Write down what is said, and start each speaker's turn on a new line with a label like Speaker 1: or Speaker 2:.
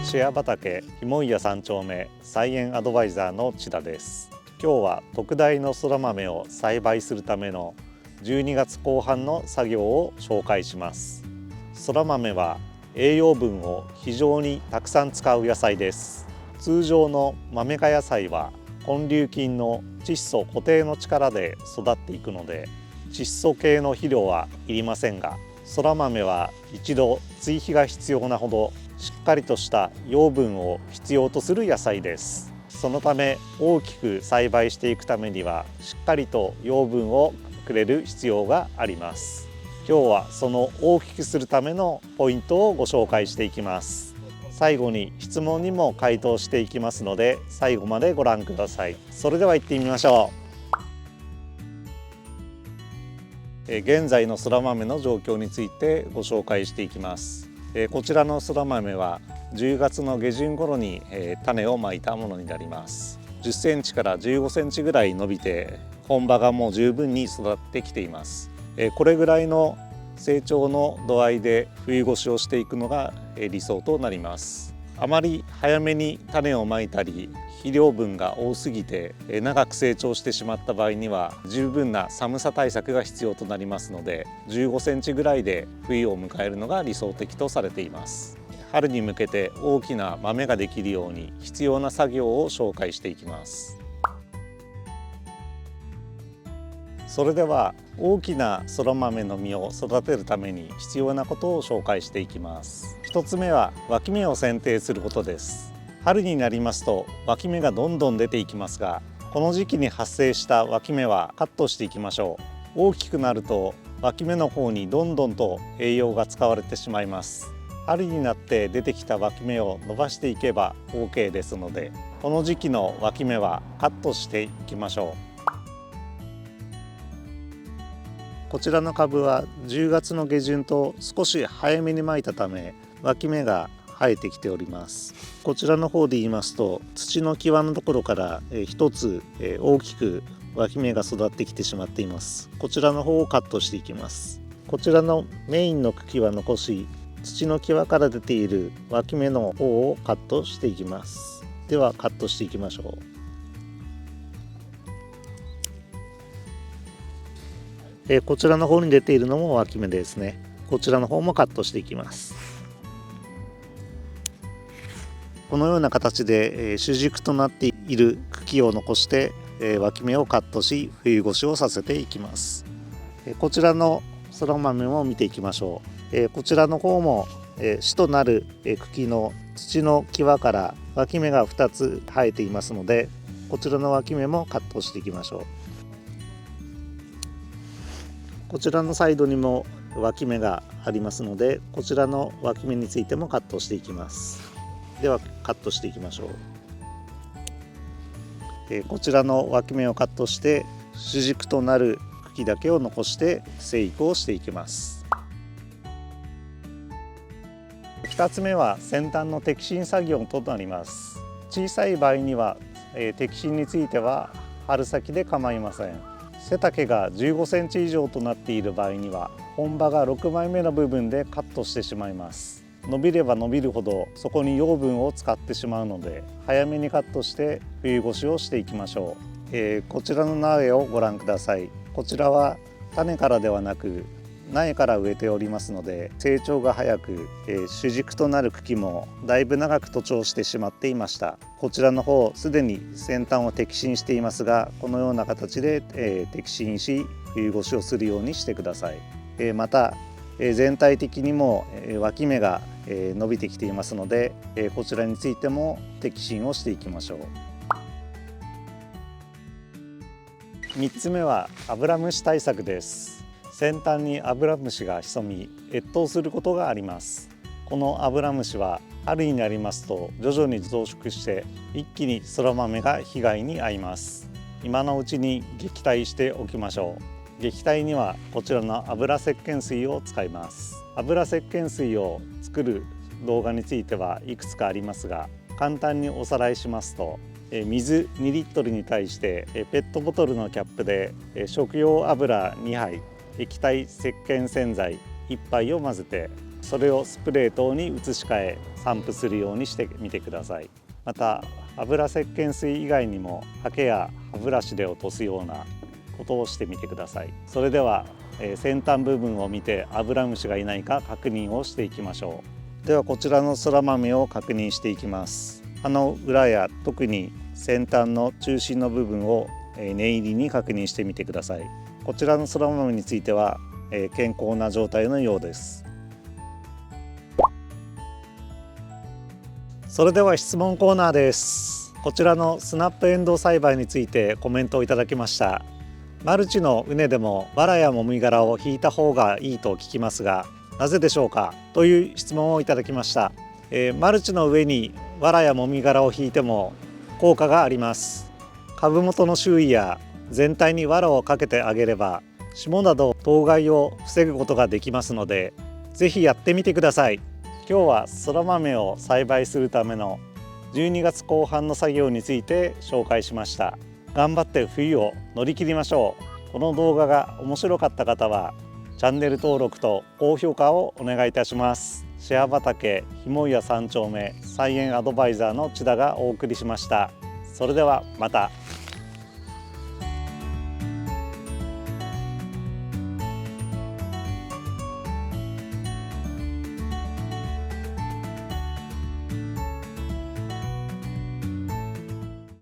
Speaker 1: シェア畑ひもいや3丁目菜園アドバイザーの千田です。今日は特大のそら豆を栽培するための12月後半の作業を紹介します。そら豆は栄養分を非常にたくさん使う野菜です。通常の豆科野菜は根粒菌の窒素固定の力で育っていくので窒素系の肥料はいりませんが、そら豆は一度追肥が必要なほどしっかりとした養分を必要とする野菜です。そのため大きく栽培していくためにはしっかりと養分をくれる必要があります。今日はその大きくするためのポイントをご紹介していきます。最後に質問にも回答していきますので最後までご覧ください。それでは行ってみましょう。現在のそら豆の状況についてご紹介していきます。こちらのそら豆は10月の下旬頃に種をまいたものになります。10センチから15センチぐらい伸びて本葉がもう十分に育ってきています。これぐらいの成長の度合いで冬越しをしていくのが理想となります。あまり早めに種をまいたり肥料分が多すぎて長く成長してしまった場合には十分な寒さ対策が必要となりますので15センチぐらいで冬を迎えるのが理想的とされています。春に向けて大きな豆ができるように必要な作業を紹介していきます。それでは大きなそら豆の実を育てるために必要なことを紹介していきます。一つ目は脇芽を剪定することです。春になりますと脇芽がどんどん出ていきますが、この時期に発生した脇芽はカットしていきましょう。大きくなると脇芽の方にどんどんと栄養が使われてしまいます。春になって出てきた脇芽を伸ばしていけば OK ですので、この時期の脇芽はカットしていきましょう。こちらの株は10月の下旬と少し早めにまいたため脇芽が生えてきております。こちらの方で言いますと土の際のところから一つ大きく脇芽が育ってきてしまっています。こちらの方をカットしていきます。こちらのメインの茎は残し、土の際から出ている脇芽の方をカットしていきます。ではカットしていきましょう。こちらの方に出ているのも脇芽ですね。こちらの方もカットしていきます。このような形で主軸となっている茎を残して脇芽をカットし冬越しをさせていきます。こちらのそら豆も見ていきましょう。こちらの方も主となる茎の土の際から脇芽が2つ生えていますので、こちらの脇芽もカットしていきましょう。こちらのサイドにも脇芽がありますので、こちらの脇芽についてもカットしていきます。ではカットしていきましょう。こちらの脇芽をカットして主軸となる茎だけを残して生育をしていきます。2つ目は先端の摘心作業となります。小さい場合には摘心については春先で構いません。背丈が15センチ以上となっている場合には本葉が6枚目の部分でカットしてしまいます。伸びれば伸びるほどそこに養分を使ってしまうので早めにカットして冬越しをしていきましょう。こちらの苗をご覧ください。こちらは種からではなく苗から植えておりますので成長が早く、主軸となる茎もだいぶ長く徒長してしまっていました。こちらの方すでに先端を摘心していますが、このような形で、摘心し冬越しをするようにしてください。また、全体的にも、脇芽が、伸びてきていますので、こちらについても摘心をしていきましょう。3つ目はアブラムシ対策です。先端にアブラムシが潜み越冬することがあります。このアブラムシは春になりますと徐々に増殖して一気にそら豆が被害に遭います。今のうちに撃退しておきましょう。撃退にはこちらの油石鹸水を使います。油石鹸水を作る動画についてはいくつかありますが、簡単におさらいしますと、水2リットルに対してペットボトルのキャップで食用油2杯液体石鹸洗剤1杯を混ぜてそれをスプレー等に移し替え散布するようにしてみてください。また油石鹸水以外にもハケや歯ブラシで落とすようなことをしてみてください。それでは先端部分を見てアブラムシがいないか確認をしていきましょう。ではこちらのそら豆を確認していきます。葉の裏や特に先端の中心の部分を念入りに確認してみてください。こちらのそら豆については健康な状態のようです。それでは質問コーナーです。こちらのスナップエンドウ栽培についてコメントをいただきました。マルチの畝でも藁やもみ殻を引いた方がいいと聞きますが、なぜでしょうかという質問をいただきました。マルチの上に藁やもみ殻を引いても効果があります。株元の周囲や全体に藁をかけてあげれば霜など当害を防ぐことができますので、ぜひやってみてください。今日はそら豆を栽培するための12月後半の作業について紹介しました。頑張って冬を乗り切りましょう。この動画が面白かった方はチャンネル登録と高評価をお願いいたします。シェア畑ひもいや3丁目菜園アドバイザーの千田がお送りしました。それではまた。